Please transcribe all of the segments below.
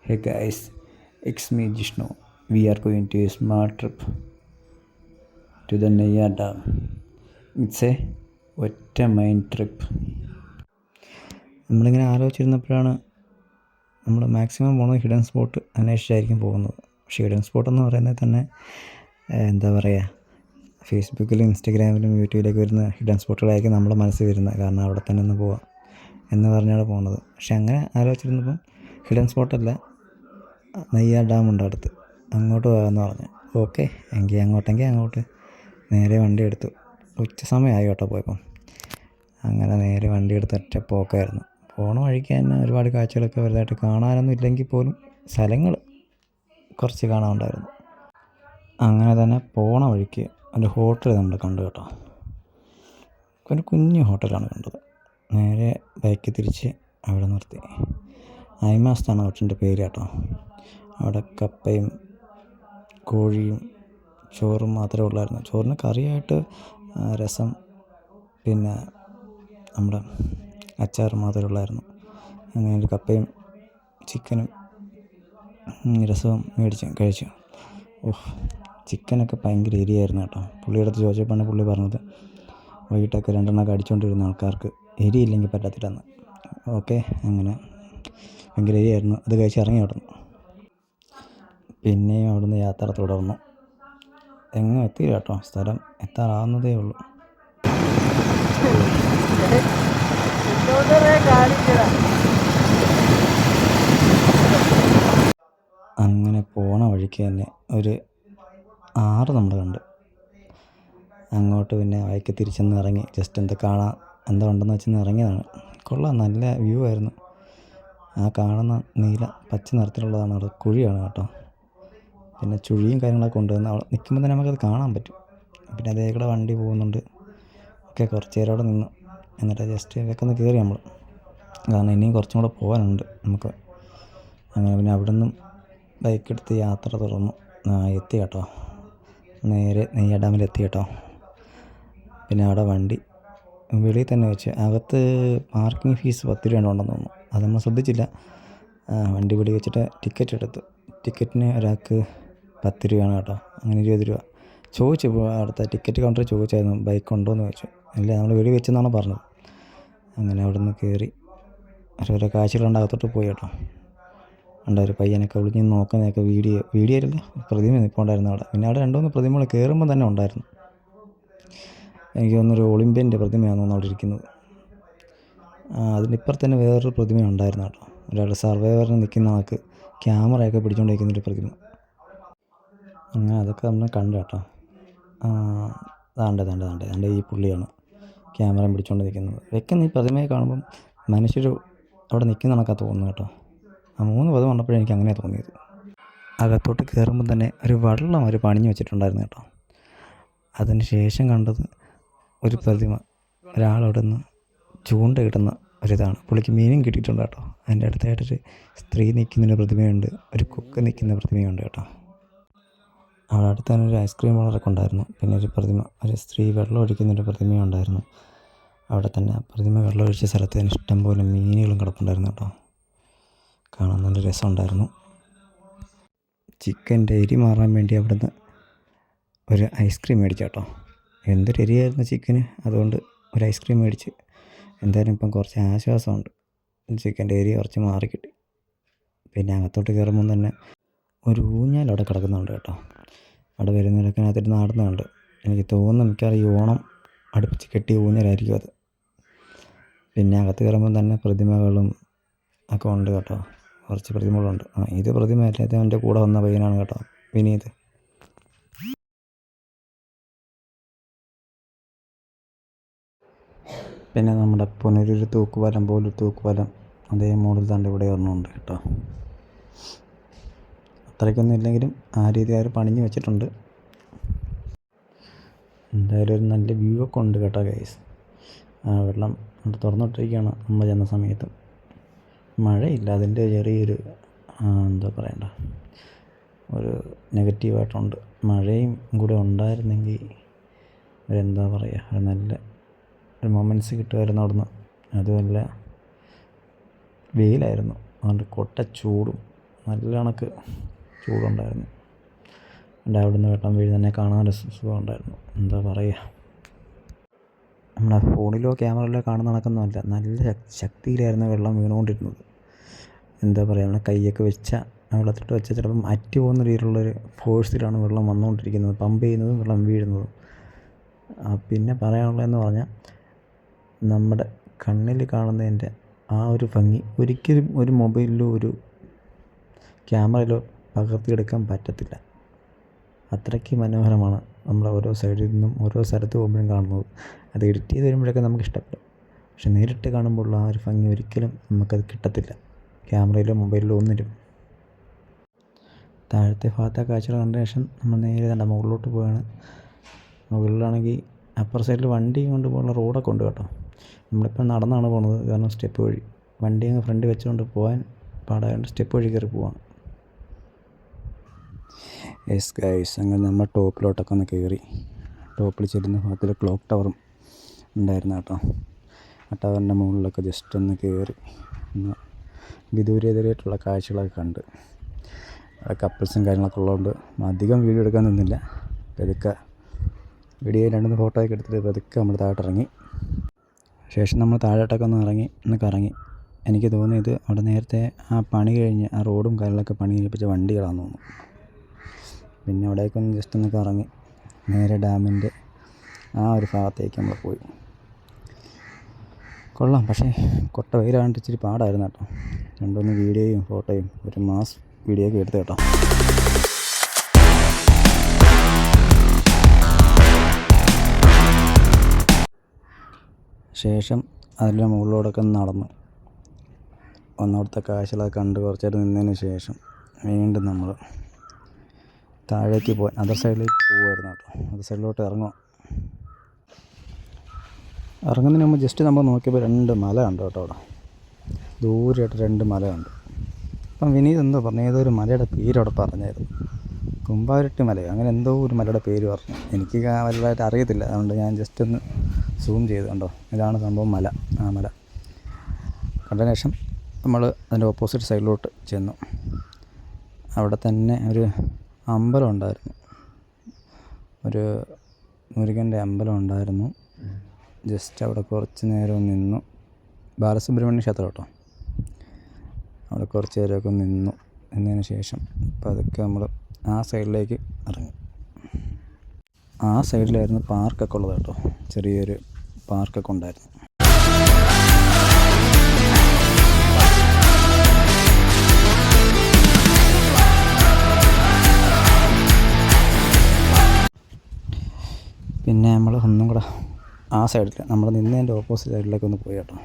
Hey guys, it's me Jishnu. We are going to a smart trip to the Naya Dam. It's a ഒറ്റ mind trip. നമ്മളിങ്ങനെ ആലോചിച്ചിരുന്നപ്പോഴാണ് നമ്മൾ maximum പോകുന്നത് hidden spot അന്വേഷിച്ചായിരിക്കും പോകുന്നത്. പക്ഷേ hidden spot എന്ന് പറയുന്നത് തന്നെ എന്താ പറയുക, ഫേസ്ബുക്കിലും ഇൻസ്റ്റഗ്രാമിലും യൂട്യൂബിലേക്ക് വരുന്ന ഹിഡൻ സ്പോട്ടുകളായിരിക്കും നമ്മുടെ മനസ്സിൽ വരുന്നത്. കാരണം അവിടെ തന്നെ ഒന്ന് പോവാം എന്ന് പറഞ്ഞാണ് പോകുന്നത്. പക്ഷെ അങ്ങനെ ആലോചിച്ചിരുന്നപ്പം ഹിഡൻ സ്പോട്ടല്ല, നെയ്യാർ ഡാമുണ്ട് അടുത്ത്, അങ്ങോട്ട് പോകാമെന്ന് പറഞ്ഞു. ഓക്കെ എങ്കിൽ അങ്ങോട്ട് നേരെ വണ്ടി എടുത്തു. ഉച്ച സമയമായി കേട്ടോ പോയപ്പം. അങ്ങനെ നേരെ വണ്ടി എടുത്ത് ഒറ്റ പോക്കായിരുന്നു. പോണ വഴിക്ക് തന്നെ ഒരുപാട് കാഴ്ചകളൊക്കെ വലുതായിട്ട് കാണാനൊന്നും ഇല്ലെങ്കിൽ പോലും സ്ഥലങ്ങൾ കുറച്ച് കാണാനുണ്ടായിരുന്നു. അങ്ങനെ തന്നെ പോണ വഴിക്ക് ഒരു ഹോട്ടൽ നമ്മൾ കണ്ടു കേട്ടോ. ഒരു കുഞ്ഞു ഹോട്ടലാണ് കണ്ടത്. നേരെ ബൈക്ക് തിരിച്ച് അവിടെ നിർത്തി. ഐമാസ്താണ് ഹോട്ടലിൻ്റെ പേര് കേട്ടോ. അവിടെ കപ്പയും കോഴിയും ചോറും മാത്രമേ ഉള്ളായിരുന്നു. ചോറിന് കറിയായിട്ട് രസം, പിന്നെ നമ്മുടെ അച്ചാർ മാത്രമേ ഉള്ളായിരുന്നു. അങ്ങനെ ഒരു കപ്പയും ചിക്കനും രസവും മേടിച്ച് കഴിച്ചു. ചിക്കനൊക്കെ ഭയങ്കര എരിയായിരുന്നു കേട്ടോ. പുള്ളിയുടെ അടുത്ത് ചോദിച്ചപ്പോഴാണ് പുള്ളി പറഞ്ഞത് വൈകിട്ടൊക്കെ 2 എണ്ണമൊക്കെ അടിച്ചുകൊണ്ടിരുന്ന ആൾക്കാർക്ക് എരിയില്ലെങ്കിൽ പറ്റത്തില്ലെന്ന്. ഓക്കെ, അങ്ങനെ ഭയങ്കര എരിയായിരുന്നു. അത് കഴിച്ച് ഇറങ്ങി അവിടെ നിന്ന്. പിന്നെയും അവിടുന്ന് യാത്ര തുടർന്നു. എങ്ങും എത്തിയില്ല കേട്ടോ, സ്ഥലം എത്താറാവുന്നതേ ഉള്ളൂ. അങ്ങനെ പോണ വഴിക്ക് തന്നെ ഒരു 6 നമ്മൾ കണ്ട്. അങ്ങോട്ട് പിന്നെ വഴിക്ക് തിരിച്ചെന്ന് ഇറങ്ങി. ജസ്റ്റ് എന്താ ഉണ്ടെന്ന് വെച്ചെന്ന് ഇറങ്ങിയതാണ്. കൊള്ളാം, നല്ല വ്യൂ ആയിരുന്നു. ആ കാണുന്ന നീല പച്ച നിറത്തിലുള്ളതാണ് അവിടെ കുഴിയാണ് കേട്ടോ. പിന്നെ ചുഴിയും കാര്യങ്ങളൊക്കെ കൊണ്ടുവന്ന് അവിടെ നിൽക്കുമ്പോൾ തന്നെ നമുക്കത് കാണാൻ പറ്റും. പിന്നെ അതേ കൂടെ വണ്ടി പോകുന്നുണ്ട്. ഒക്കെ കുറച്ച് നേരം അവിടെ നിന്നു. എന്നിട്ട് ജസ്റ്റ് ഇതൊക്കെ ഒന്ന് കയറി നമ്മൾ, കാരണം ഇനിയും കുറച്ചും കൂടെ പോകാനുണ്ട് നമുക്ക്. അങ്ങനെ പിന്നെ അവിടെ നിന്നും ബൈക്കെടുത്ത് യാത്ര തുടർന്നു. എത്തി കേട്ടോ, നേരെ നെയ്യാർ ഡാമിലെത്തി കേട്ടോ. പിന്നെ അവിടെ വണ്ടി വെളിയിൽ തന്നെ വെച്ച്, അകത്ത് പാർക്കിംഗ് ഫീസ് 10 രൂപ ഉണ്ടെന്ന് തോന്നുന്നു. അത് നമ്മൾ ശ്രദ്ധിച്ചില്ല. വണ്ടി വെളിയിൽ വെച്ചിട്ട് ടിക്കറ്റ് എടുത്തു. ടിക്കറ്റിന് ഒരാൾക്ക് 10 രൂപയാണ് കേട്ടോ. അങ്ങനെ 20 രൂപ ചോദിച്ചു. അടുത്ത ടിക്കറ്റ് കൗണ്ടറിൽ ചോദിച്ചായിരുന്നു ബൈക്ക് ഉണ്ടോ എന്ന് ചോദിച്ചു. ഇല്ല, നമ്മൾ വെളിയിൽ വെച്ചെന്നാണ് പറഞ്ഞത്. അങ്ങനെ അവിടെ നിന്ന് കയറി ഓരോരോ കാഴ്ചകളുണ്ട്. അകത്തോട്ട് പോയി കേട്ടോ. ഉണ്ട് ഒരു പയ്യനൊക്കെ ഒളിഞ്ഞ് നോക്കുന്നതൊക്കെ വീഡിയോയിലല്ല, പ്രതിമ നിൽപ്പുണ്ടായിരുന്നു അവിടെ. പിന്നെ അവിടെ 2-3 പ്രതിമകൾ കയറുമ്പോൾ തന്നെ ഉണ്ടായിരുന്നു. എനിക്ക് തോന്നുന്നൊരു ഒളിമ്പ്യൻ്റെ പ്രതിമയാണെന്ന് അവിടെ ഇരിക്കുന്നത്. അതിനിപ്പുറത്ത് തന്നെ വേറൊരു പ്രതിമ ഉണ്ടായിരുന്നു കേട്ടോ. ഒരാൾ സർവൈവറിന് നിൽക്കുന്ന ആൾക്ക് ക്യാമറയൊക്കെ പിടിച്ചുകൊണ്ടിരിക്കുന്നൊരു പ്രതിമ. അങ്ങനെ അതൊക്കെ നമ്മൾ കണ്ടു കേട്ടോ. ദാണ്ടെ ഈ പുള്ളിയാണ് ക്യാമറ പിടിച്ചുകൊണ്ട് നിൽക്കുന്നത്. വെക്കുന്ന ഈ പ്രതിമയെ കാണുമ്പം മനുഷ്യർ അവിടെ നിൽക്കുന്ന കണക്കാണ് തോന്നുന്നു കേട്ടോ. ആ 3 പദം കണ്ടപ്പോഴേ എനിക്ക് അങ്ങനെയാണ് തോന്നിയത്. അകത്തോട്ട് കയറുമ്പം തന്നെ ഒരു വള്ളം അവർ പണിഞ്ഞ് വെച്ചിട്ടുണ്ടായിരുന്നു കേട്ടോ. അതിന് ശേഷം കണ്ടത് ഒരു പ്രതിമ, ഒരാളവിടെ നിന്ന് ചൂണ്ടയിടുന്ന ഒരിതാണ്. പുള്ളിക്ക് മീനും കിട്ടിയിട്ടുണ്ട് കേട്ടോ. അതിൻ്റെ അടുത്തായിട്ടൊരു സ്ത്രീ നിൽക്കുന്നൊരു പ്രതിമയുണ്ട്, ഒരു കുക്ക് നിൽക്കുന്ന പ്രതിമയുണ്ട് കേട്ടോ. അവിടെ അടുത്ത് തന്നെ ഒരു ഐസ്ക്രീം പാർലറൊക്കെ ഉണ്ടായിരുന്നു. പിന്നെ ഒരു പ്രതിമ, ഒരു സ്ത്രീ വെള്ളം ഒഴിക്കുന്നൊരു പ്രതിമയുണ്ടായിരുന്നു അവിടെ തന്നെ. ആ പ്രതിമ വെള്ളം ഒഴിച്ച സ്ഥലത്ത് തന്നെ ഇഷ്ടംപോലെ മീനുകളും കിടപ്പുണ്ടായിരുന്നു കേട്ടോ. കാണാൻ നല്ല രസമുണ്ടായിരുന്നു. ചിക്കൻ്റെ എരി മാറാൻ വേണ്ടി അവിടുന്ന് ഒരു ഐസ്ക്രീം മേടിച്ചു കേട്ടോ. എന്തൊരു എരിയായിരുന്നു ചിക്കന്, അതുകൊണ്ട് ഒരു ഐസ്ക്രീം മേടിച്ച്. എന്തായാലും ഇപ്പം കുറച്ച് ആശ്വാസമുണ്ട്, ചിക്കൻ്റെ എരി കുറച്ച് മാറിക്കിട്ടി. പിന്നെ അകത്തോട്ട് കയറുമ്പം തന്നെ ഒരു ഊഞ്ഞാൽ അവിടെ കിടക്കുന്നുണ്ട് കേട്ടോ. അവിടെ വരുന്നവരൊക്കെ അതിനകത്തിട്ട് നാടുന്നുണ്ട്. എനിക്ക് തോന്നുന്നു മിക്കവാറും ഈ ഓണം അടുപ്പിച്ച് കെട്ടിയ ഊഞ്ഞാലായിരിക്കും അത്. പിന്നെ അകത്ത് കയറുമ്പം തന്നെ പ്രതിമകളും ഒക്കെ ഉണ്ട് കേട്ടോ. കുറച്ച് പ്രതിമകളുണ്ട്. ഇത് പ്രതിമയല്ല, ഇത് എൻ്റെ കൂടെ വന്ന പയ്യനാണ് കേട്ടോ, വിനീത്. പിന്നെ നമ്മുടെ പുനലൂർ തൂക്കുപാലം പോലൊരു തൂക്കുപാലം അതേ മോഡൽ തന്നെ ഇവിടെ ഒരെണ്ണമുണ്ട് കേട്ടോ. അത്രയ്ക്കൊന്നും ഇല്ലെങ്കിലും ആ രീതിയിൽ പണിഞ്ഞ് വെച്ചിട്ടുണ്ട്. എന്തായാലും ഒരു നല്ല വ്യൂ ഒക്കെ ഉണ്ട് കേട്ടോ ഗൈസ്. വെള്ളം തുറന്നിട്ടിരിക്കുകയാണ് നമ്മൾ ചെന്ന സമയത്ത്. മഴയില്ല, അതിൻ്റെ ചെറിയൊരു എന്താ പറയണ്ട, ഒരു നെഗറ്റീവായിട്ടുണ്ട്. മഴയും കൂടെ ഉണ്ടായിരുന്നെങ്കിൽ എന്താ പറയുക, ഒരു നല്ല ഒരു മൊമെൻറ്റ്സ് കിട്ടുമായിരുന്നു അവിടുന്ന്. അതുമല്ല വെയിലായിരുന്നു, അതുകൊണ്ട് കൊട്ട ചൂടും നല്ല കണക്ക് ചൂടുണ്ടായിരുന്നു. എൻ്റെ അവിടുന്ന് വെള്ളം വീഴുന്നതിനെ കാണാൻ സുഖമുണ്ടായിരുന്നു. എന്താ പറയുക, നമ്മുടെ ഫോണിലോ ക്യാമറയിലോ കാണുന്ന കണക്കൊന്നുമല്ല, നല്ല ശക്തിയിലായിരുന്നു വെള്ളം വീണുകൊണ്ടിരുന്നത്. എന്താ പറയുക, നമ്മുടെ കൈയൊക്കെ വെള്ളത്തിട്ട് വെച്ചാൽ ചിലപ്പം അറ്റ് പോകുന്ന രീതിയിലുള്ളൊരു ഫോഴ്സിലാണ് വെള്ളം വന്നുകൊണ്ടിരിക്കുന്നത്, പമ്പ് ചെയ്യുന്നതും വെള്ളം വീഴുന്നതും. പിന്നെ പറയാനുള്ളതെന്ന് പറഞ്ഞാൽ, നമ്മുടെ കണ്ണിൽ കാണുന്നതിൻ്റെ ആ ഒരു ഭംഗി ഒരിക്കലും ഒരു മൊബൈലിലോ ഒരു ക്യാമറയിലോ പകർത്തിയെടുക്കാൻ പറ്റത്തില്ല. അത്രയ്ക്ക് മനോഹരമാണ് നമ്മൾ ഓരോ സൈഡിൽ നിന്നും ഓരോ സ്ഥലത്ത് പോകുമ്പോഴും കാണുന്നത്. അത് എഡിറ്റ് ചെയ്ത് വരുമ്പോഴൊക്കെ നമുക്ക് ഇഷ്ടപ്പെടും, പക്ഷെ നേരിട്ട് കാണുമ്പോൾ ആ ഒരു ഭംഗി ഒരിക്കലും നമുക്കത് കിട്ടത്തില്ല, ക്യാമറയിലോ മൊബൈലിലോ ഒന്നിലും. താഴത്തെ ഭാഗത്തെ കാഴ്ചകൾ കണ്ട ശേഷം നമ്മൾ നേരെ കണ്ട മുകളിലോട്ട് പോവുകയാണ്. മുകളിലാണെങ്കിൽ അപ്പുറ സൈഡിൽ വണ്ടിയും കൊണ്ട് പോകുന്ന റോഡൊക്കെ ഉണ്ട് കേട്ടോ. നമ്മളിപ്പോൾ നടന്നാണ് പോകുന്നത്, കാരണം സ്റ്റെപ്പ് വഴി വണ്ടി അങ്ങ് ഫ്രണ്ട് വെച്ചുകൊണ്ട് പോകാൻ പാടായതുകൊണ്ട് സ്റ്റെപ്പ് വഴി കയറി പോവാം. യെസ് ഗൈസ്, അങ്ങനെ നമ്മൾ ടോപ്പിലോട്ടൊക്കെ ഒന്ന് കയറി. ടോപ്പിൽ ചെല്ലുന്ന ഭാഗത്തിൽ ക്ലോക്ക് ടവറും ഉണ്ടായിരുന്നു കേട്ടോ. ആ ടവറിൻ്റെ മുകളിലൊക്കെ ജസ്റ്റ് ഒന്ന് കയറി ഒന്ന് വിദൂരേതരായിട്ടുള്ള കാഴ്ചകളൊക്കെ കണ്ട്. അവിടെ കപ്പിൾസും കാര്യങ്ങളൊക്കെ ഉള്ളതുകൊണ്ട് അധികം വീഡിയോ എടുക്കാൻ നിന്നില്ല. പതുക്കെ വീഡിയോ 2-3 ഫോട്ടോ ഒക്കെ എടുത്തിട്ട് പതുക്കെ നമ്മൾ താഴോട്ടിറങ്ങി. ശേഷം നമ്മൾ താഴോട്ടൊക്കെ ഒന്ന് കറങ്ങി. എനിക്ക് തോന്നിയത് അവിടെ നേരത്തെ ആ പണി കഴിഞ്ഞ് ആ റോഡും കാര്യങ്ങളൊക്കെ പണി കഴിപ്പിച്ച വണ്ടികളാണെന്ന് തോന്നുന്നു. പിന്നെ അവിടേക്കൊന്ന് ജസ്റ്റ് ഒന്ന് കറങ്ങി നേരെ ഡാമിൻ്റെ ആ ഒരു ഭാഗത്തേക്ക് നമ്മൾ പോയി. കൊള്ളാം, പക്ഷേ കൊട്ട വെയിലാണ്ട് ഇച്ചിരി പാടായിരുന്നു കേട്ടോ. 2-3 വീഡിയോയും ഫോട്ടോയും ഒരു മാസ് വീഡിയോ ഒക്കെ എടുത്ത് കേട്ടോ. ശേഷം അതിൻ്റെ മുകളിലൂടെയൊക്കെ നടന്നു ഒന്നവിടുത്തെ കാഴ്ചകളൊക്കെ കണ്ട് കുറച്ചേരം നിന്നതിന് ശേഷം വീണ്ടും നമ്മൾ താഴേക്ക് പോകാൻ അതർ സൈഡിലേക്ക് പോകുമായിരുന്നു കേട്ടോ. അതർ സൈഡിലോട്ട് ഇറങ്ങുന്നതിന് മുമ്പ് ജസ്റ്റ് നമ്മൾ നോക്കിയപ്പോൾ 2 മല ഉണ്ട് കേട്ടോ. അവിടെ ദൂരെയായിട്ട് 2 മല ഉണ്ട്. അപ്പം വിനീത് എന്തോ പറഞ്ഞു, ഏതൊരു മലയുടെ പേര് അവിടെ പറഞ്ഞായിരുന്നു, കുമ്പാരട്ടി മലയോ അങ്ങനെ എന്തോ ഒരു മലയുടെ പേര് പറഞ്ഞു. എനിക്ക് വലുതായിട്ട് അറിയത്തില്ല, അതുകൊണ്ട് ഞാൻ ജസ്റ്റ് ഒന്ന് സൂം ചെയ്ത് കണ്ടോ, ഇതാണ് സംഭവം മല. ആ മല കണ്ടതിന് ശേഷം നമ്മൾ അതിൻ്റെ ഓപ്പോസിറ്റ് സൈഡിലോട്ട് ചെന്നു. അവിടെ തന്നെ ഒരു അമ്പലം ഉണ്ടായിരുന്നു, ഒരു മുരുകൻ്റെ അമ്പലം ഉണ്ടായിരുന്നു. ജസ്റ്റ് അവിടെ കുറച്ച് നേരം നിന്നു. ബാലസുബ്രഹ്മണ്യ ക്ഷേത്രം കേട്ടോ. അവിടെ കുറച്ച് നേരമൊക്കെ നിന്നതിന് ശേഷം പതുക്കെ നമ്മൾ ആ സൈഡിലേക്ക് ഇറങ്ങി. ആ സൈഡിലായിരുന്നു പാർക്കൊക്കെ ഉള്ളത് കേട്ടോ. ചെറിയൊരു പാർക്കൊക്കെ ഉണ്ടായിരുന്നു. പിന്നെ നമ്മൾ ഒന്നും കൂടെ ആ സൈഡിൽ നമ്മൾ നിന്നതിൻ്റെ ഓപ്പോസിറ്റ് സൈഡിലേക്ക് ഒന്ന് പോയി കേട്ടോ.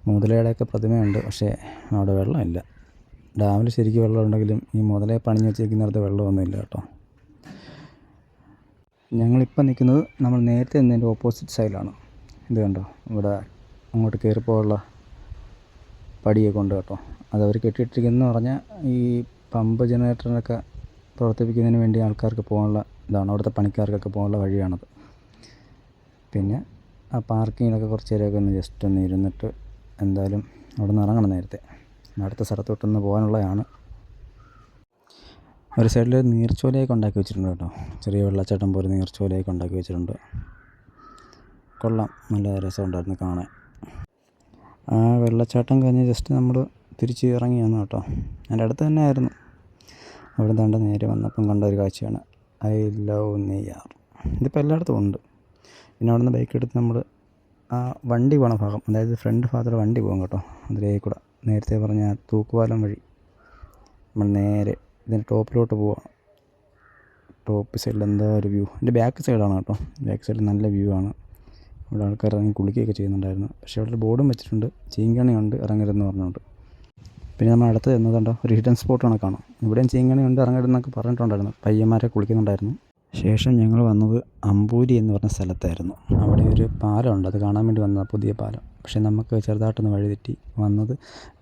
മുതലയുടെയൊക്കെ പ്രതിമയുണ്ട്, പക്ഷേ അവിടെ വെള്ളമില്ല. ഡാമിൽ ശരിക്കും വെള്ളം ഉണ്ടെങ്കിലും ഈ മുതലയെ പണിഞ്ഞ് വെച്ചിരിക്കുന്നിടത്ത് വെള്ളമൊന്നുമില്ല കേട്ടോ. ഞങ്ങളിപ്പോൾ നിൽക്കുന്നത് നമ്മൾ നേരത്തെ നിന്നതിൻ്റെ ഓപ്പോസിറ്റ് സൈഡിലാണ്. ഇത് കണ്ടോ, ഇവിടെ അങ്ങോട്ട് കയറിപ്പോയുള്ള പടിയൊക്കെ ഉണ്ട് കേട്ടോ. അതവർ കെട്ടിയിട്ടിരിക്കുന്നതെന്ന് പറഞ്ഞാൽ ഈ പമ്പ് ജനറേറ്ററിനൊക്കെ പ്രവർത്തിപ്പിക്കുന്നതിന് വേണ്ടി ആൾക്കാർക്ക് പോകാനുള്ള ഇതാണ്, അവിടുത്തെ പണിക്കാർക്കൊക്കെ പോകാനുള്ള വഴിയാണത്. പിന്നെ ആ പാർക്കിങ്ങിലൊക്കെ കുറച്ച് നേരമൊക്കെ ഒന്ന് ജസ്റ്റ് ഒന്ന് ഇരുന്നിട്ട് എന്തായാലും അവിടെ നിന്ന് ഇറങ്ങണം നേരത്തെ, അടുത്ത സ്ഥലത്തോട്ടൊന്ന് പോകാനുള്ളതാണ്. ഒരു സൈഡിൽ നീർച്ചോലയൊക്കെ ഉണ്ടാക്കി വെച്ചിട്ടുണ്ട് കേട്ടോ. ചെറിയ വെള്ളച്ചാട്ടം പോലെ നീർച്ചോലയൊക്കെ ഉണ്ടാക്കി വെച്ചിട്ടുണ്ട്. കൊള്ളാം, നല്ല രസമുണ്ടായിരുന്നു കാണാൻ. ആ വെള്ളച്ചാട്ടം കഴിഞ്ഞ് ജസ്റ്റ് നമ്മൾ തിരിച്ച് ഇറങ്ങി വന്നു കേട്ടോ. എൻ്റെ അടുത്ത് തന്നെ ആയിരുന്നു. അവിടെ നിന്ന് നേരെ വന്നപ്പം കണ്ട ഒരു കാഴ്ചയാണ് ഐ ലവ് നെയ്യാർ. ഇതിപ്പോൾ എല്ലായിടത്തും ഉണ്ട്. പിന്നെ അവിടെ നിന്ന് ബൈക്ക് എടുത്ത് നമ്മൾ ആ വണ്ടി പോകണ ഭാഗം, അതായത് ഫ്രണ്ട് ഭാഗത്തുള്ള വണ്ടി പോകും കേട്ടോ. അതിലേക്ക് കൂടെ നേരത്തെ പറഞ്ഞ തൂക്കുപാലം വഴി നമ്മൾ നേരെ ഇതിൻ്റെ ടോപ്പിലോട്ട് പോവാം. ടോപ്പ് സൈഡിൽ എന്താ ഒരു വ്യൂ, എൻ്റെ ബാക്ക് സൈഡാണ് കേട്ടോ. ബാക്ക് സൈഡിൽ നല്ല വ്യൂ ആണ്. ഇവിടെ ആൾക്കാർ ഇറങ്ങി കുളിക്കുകയൊക്കെ ചെയ്യുന്നുണ്ടായിരുന്നു. പക്ഷേ അവിടെ ഒരു ബോർഡും വെച്ചിട്ടുണ്ട്, ചീങ്കണിയുണ്ട് ഇറങ്ങരുതെന്ന് പറഞ്ഞുകൊണ്ട്. പിന്നെ നമ്മൾ അടുത്ത് ചെന്നതുണ്ടോ ഒരു ഹിഡൻ സ്പോട്ട് കണക്കാണ്. ഇവിടെയും ചീങ്കണിയുണ്ട് ഇറങ്ങരുതെന്നൊക്കെ പറഞ്ഞിട്ടുണ്ടായിരുന്നു. പയ്യന്മാരെ കുളിക്കുന്നുണ്ടായിരുന്നു. ശേഷം ഞങ്ങൾ വന്നത് അമ്പൂരി എന്ന് പറഞ്ഞ സ്ഥലത്തായിരുന്നു. അവിടെ ഒരു പാലമുണ്ട്, അത് കാണാൻ വേണ്ടി വന്നതാണ്, പുതിയ പാലം. പക്ഷേ നമുക്ക് ചെറുതായിട്ടൊന്ന് വഴി തെറ്റി വന്നത്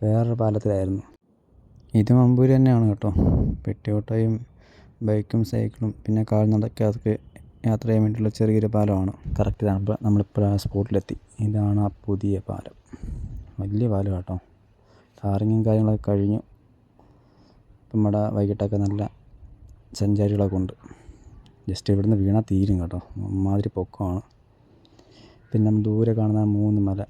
വേറൊരു പാലത്തിലായിരുന്നു. ഇതും അമ്പൂരി തന്നെയാണ് കേട്ടോ. പെട്ടിയോട്ടയും ബൈക്കും സൈക്കിളും പിന്നെ കാൽനടക്കാർക്ക് യാത്ര ചെയ്യാൻ വേണ്ടിയുള്ള ചെറിയൊരു പാലമാണ്. കറക്റ്റ് നമ്മളിപ്പോൾ ആ സ്പോട്ടിലെത്തി. ഇതാണ് ആ പുതിയ പാലം, വലിയ പാലം കേട്ടോ. ടാറിങ്ങും കാര്യങ്ങളൊക്കെ കഴിഞ്ഞു. നമ്മുടെ വൈകിട്ടൊക്കെ നല്ല സഞ്ചാരികളൊക്കെ ഉണ്ട്. ജസ്റ്റ് ഇവിടുന്ന് വീണാൽ തീരും കേട്ടോ, അമ്മാതിരി പൊക്കമാണ്. പിന്നെ നമ്മൾ ദൂരെ കാണുന്ന 3 മല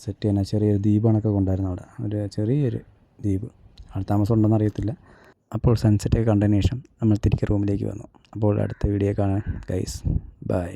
സെറ്റ് ചെയ്യാൻ ചെറിയൊരു ദ്വീപാണൊക്കെ കൊണ്ടായിരുന്നു അവിടെ, ഒരു ചെറിയൊരു ദ്വീപ്. ആൾ താമസം ഉണ്ടെന്ന് അറിയത്തില്ല. അപ്പോൾ സൺസെറ്റൊക്കെ കണ്ടതിന് ശേഷം നമ്മൾ തിരികെ റൂമിലേക്ക് വന്നു. അപ്പോൾ അടുത്ത വീഡിയോ കാണാൻ ഗൈസ്, ബൈ.